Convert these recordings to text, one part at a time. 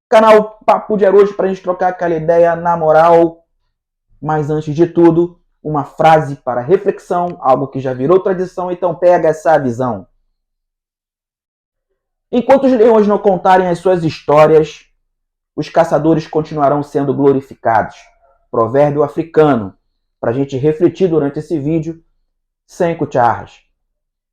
Canal Papo de Arojo para a gente trocar aquela ideia na moral. Mas antes de tudo, uma frase para reflexão, algo que já virou tradição, então pega essa visão. Enquanto os leões não contarem as suas histórias, os caçadores continuarão sendo glorificados. Provérbio africano, para a gente refletir durante esse vídeo, sem cucharras.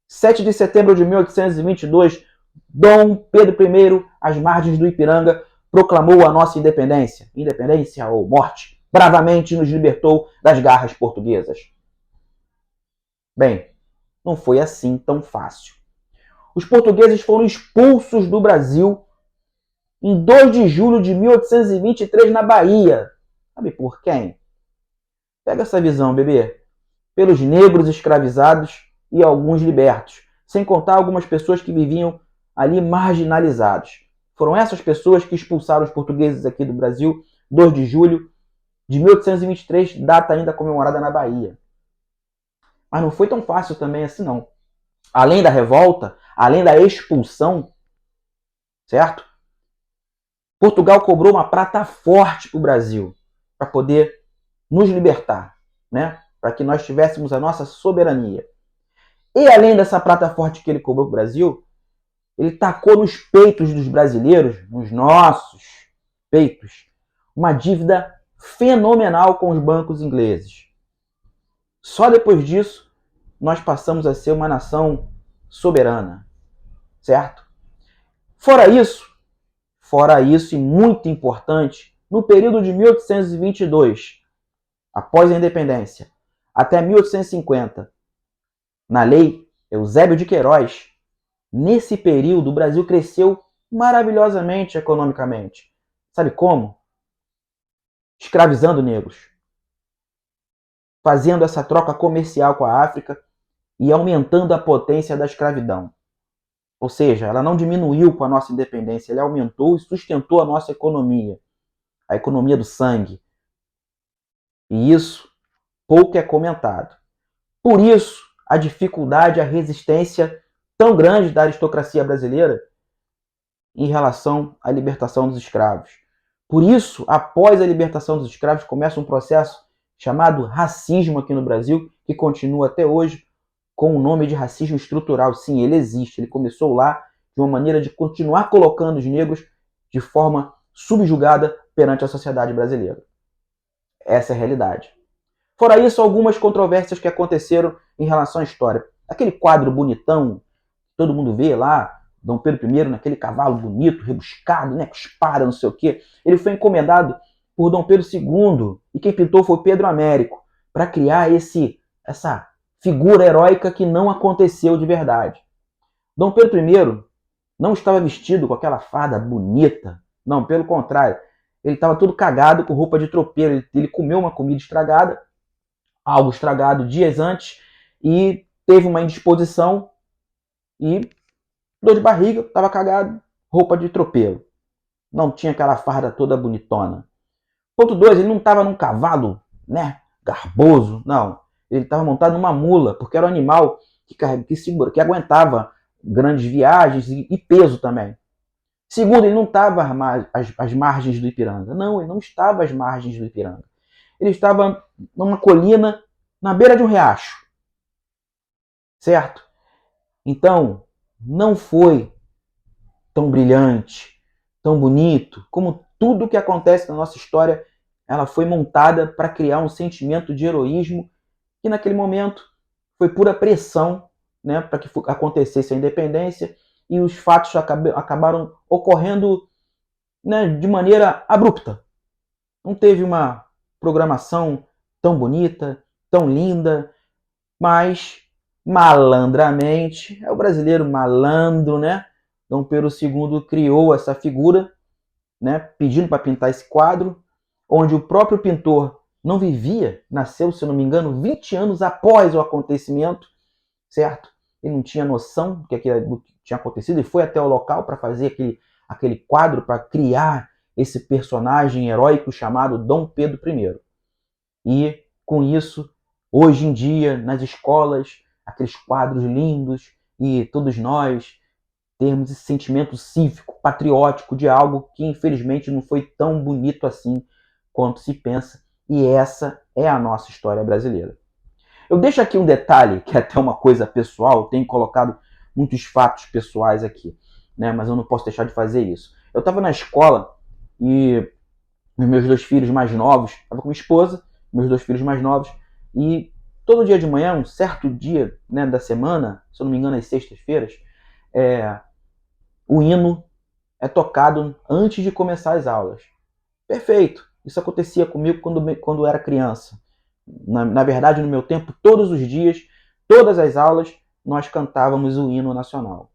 7 de setembro de 1822, Dom Pedro I, às margens do Ipiranga, proclamou a nossa independência. Independência ou morte. Bravamente nos libertou das garras portuguesas. Bem, não foi assim tão fácil. Os portugueses foram expulsos do Brasil em 2 de julho de 1823 na Bahia. Sabe por quem? Pega essa visão, bebê. Pelos negros escravizados e alguns libertos, sem contar algumas pessoas que viviam ali marginalizados. Foram essas pessoas que expulsaram os portugueses aqui do Brasil, 2 de julho de 1823, data ainda comemorada na Bahia. Mas não foi tão fácil também assim, não. Além da revolta, além da expulsão, certo? Portugal cobrou uma prata forte para o Brasil, para poder nos libertar, né? Para que nós tivéssemos a nossa soberania. E além dessa prata forte que ele cobrou para o Brasil, ele tacou nos peitos dos brasileiros, nos nossos peitos, uma dívida fenomenal com os bancos ingleses. Só depois disso, nós passamos a ser uma nação soberana, certo? Fora isso e muito importante, no período de 1822, após a independência, até 1850, na lei Eusébio de Queiroz, nesse período o Brasil cresceu maravilhosamente economicamente. Sabe como? Escravizando negros, fazendo essa troca comercial com a África e aumentando a potência da escravidão. Ou seja, ela não diminuiu com a nossa independência, ela aumentou e sustentou a nossa economia, a economia do sangue. E isso pouco é comentado. Por isso, a dificuldade, a resistência tão grande da aristocracia brasileira em relação à libertação dos escravos. Por isso, após a libertação dos escravos, começa um processo chamado racismo aqui no Brasil, que continua até hoje com o nome de racismo estrutural. Sim, ele existe. Ele começou lá de uma maneira de continuar colocando os negros de forma subjugada perante a sociedade brasileira. Essa é a realidade. Fora isso, algumas controvérsias que aconteceram em relação à história. Aquele quadro bonitão, todo mundo vê lá, Dom Pedro I, naquele cavalo bonito, rebuscado, né, com espada, não sei o quê. Ele foi encomendado por Dom Pedro II, e quem pintou foi Pedro Américo, para criar essa figura heróica que não aconteceu de verdade. Dom Pedro I não estava vestido com aquela farda bonita, não, pelo contrário, ele estava todo cagado com roupa de tropeiro, ele comeu uma comida estragada, algo estragado dias antes, e teve uma indisposição e dor de barriga, estava cagado, roupa de tropeiro. Não tinha aquela farda toda bonitona. Ponto 2, ele não estava num cavalo, né, garboso, não. Ele estava montado numa mula, porque era um animal que aguentava grandes viagens e peso também. Segundo, ele não estava às margens do Ipiranga. Não, ele não estava às margens do Ipiranga. Ele estava numa colina, na beira de um riacho. Certo? Então, não foi tão brilhante, tão bonito, como tudo que acontece na nossa história, ela foi montada para criar um sentimento de heroísmo que naquele momento foi pura pressão, né, para que acontecesse a independência, e os fatos acabaram ocorrendo, né, de maneira abrupta. Não teve uma programação tão bonita, tão linda, mas malandramente, é o brasileiro malandro, né? Dom Pedro II criou essa figura, né, pedindo para pintar esse quadro, onde o próprio pintor não vivia, nasceu, se não me engano, 20 anos após o acontecimento, certo? Ele não tinha noção do que tinha acontecido e foi até o local para fazer aquele quadro, para criar esse personagem heróico chamado Dom Pedro I. E, com isso, hoje em dia, nas escolas, aqueles quadros lindos, e todos nós termos esse sentimento cívico, patriótico de algo que infelizmente não foi tão bonito assim quanto se pensa, e essa é a nossa história brasileira. Eu deixo aqui um detalhe, que é até uma coisa pessoal, eu tenho colocado muitos fatos pessoais aqui, né? Mas eu não posso deixar de fazer isso. Eu estava na escola e meus dois filhos mais novos, estava com minha esposa, meus dois filhos mais novos, e todo dia de manhã, um certo dia, né, da semana, se eu não me engano, às sextas-feiras, o hino é tocado antes de começar as aulas. Perfeito. Isso acontecia comigo quando eu era criança. Na verdade, no meu tempo, todos os dias, todas as aulas, nós cantávamos o hino nacional.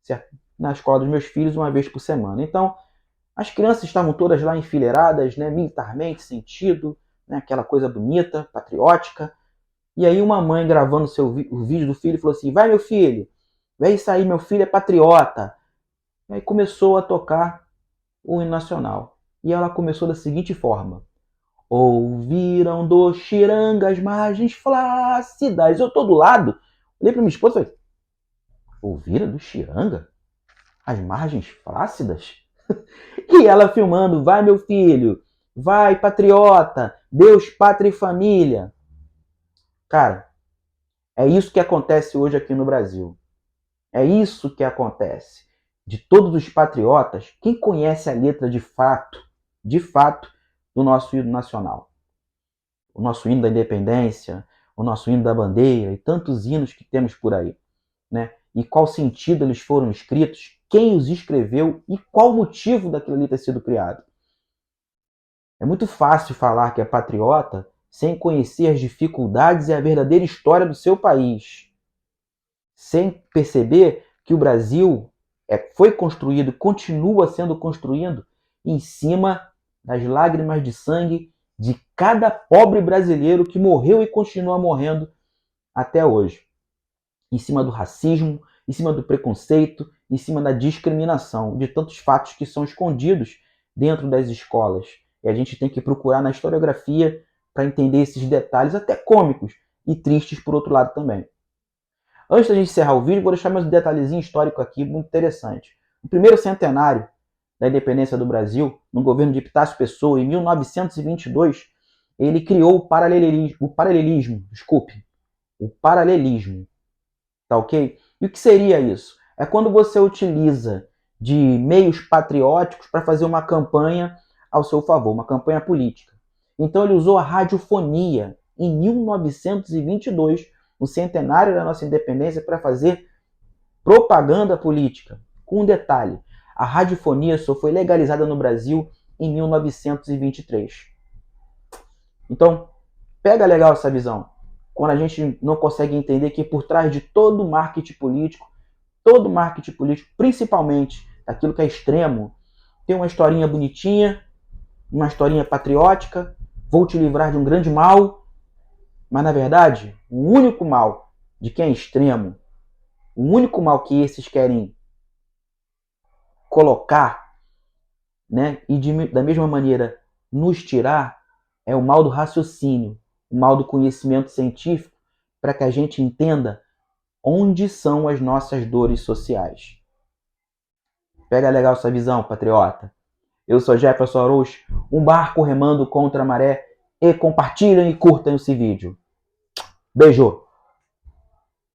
Certo? Na escola dos meus filhos, uma vez por semana. Então, as crianças estavam todas lá enfileiradas, né, militarmente, sentido, né, aquela coisa bonita, patriótica. E aí uma mãe gravando o vídeo do filho falou assim: vai meu filho, vem isso aí, meu filho é patriota. E aí começou a tocar o hino nacional. E ela começou da seguinte forma: ouviram do Xiranga as margens flácidas. Eu tô do lado, olhei para minha esposa e falei: ouviram do Xiranga as margens flácidas? E ela filmando: vai meu filho, vai patriota, Deus, pátria e família. Cara, é isso que acontece hoje aqui no Brasil. É isso que acontece. De todos os patriotas, quem conhece a letra de fato, do nosso hino nacional? O nosso hino da independência, o nosso hino da bandeira e tantos hinos que temos por aí, né? E qual sentido eles foram escritos, quem os escreveu e qual o motivo daquilo ali ter sido criado. É muito fácil falar que é patriota sem conhecer as dificuldades e a verdadeira história do seu país, sem perceber que o Brasil foi construído, continua sendo construído em cima das lágrimas de sangue de cada pobre brasileiro que morreu e continua morrendo até hoje. Em cima do racismo, em cima do preconceito, em cima da discriminação, de tantos fatos que são escondidos dentro das escolas. E a gente tem que procurar na historiografia para entender esses detalhes, até cômicos e tristes por outro lado também. Antes da gente encerrar o vídeo, vou deixar mais um detalhezinho histórico aqui, muito interessante. O primeiro centenário da independência do Brasil, no governo de Epitácio Pessoa, em 1922, ele criou o paralelismo, tá ok? E o que seria isso? É quando você utiliza de meios patrióticos para fazer uma campanha ao seu favor, uma campanha política. Então ele usou a radiofonia em 1922, no centenário da nossa independência, para fazer propaganda política. Com um detalhe: a radiofonia só foi legalizada no Brasil em 1923. Então, pega legal essa visão. Quando a gente não consegue entender que por trás de todo marketing político, principalmente aquilo que é extremo, tem uma historinha bonitinha, uma historinha patriótica, vou te livrar de um grande mal, mas na verdade, o único mal de quem é extremo, o único mal que esses querem colocar, né, e da mesma maneira nos tirar, é o mal do raciocínio, o mal do conhecimento científico, para que a gente entenda onde são as nossas dores sociais. Pega legal essa visão, patriota. Eu sou Jefferson Arouche, um barco remando contra a maré, e compartilhem e curtam esse vídeo. Beijo!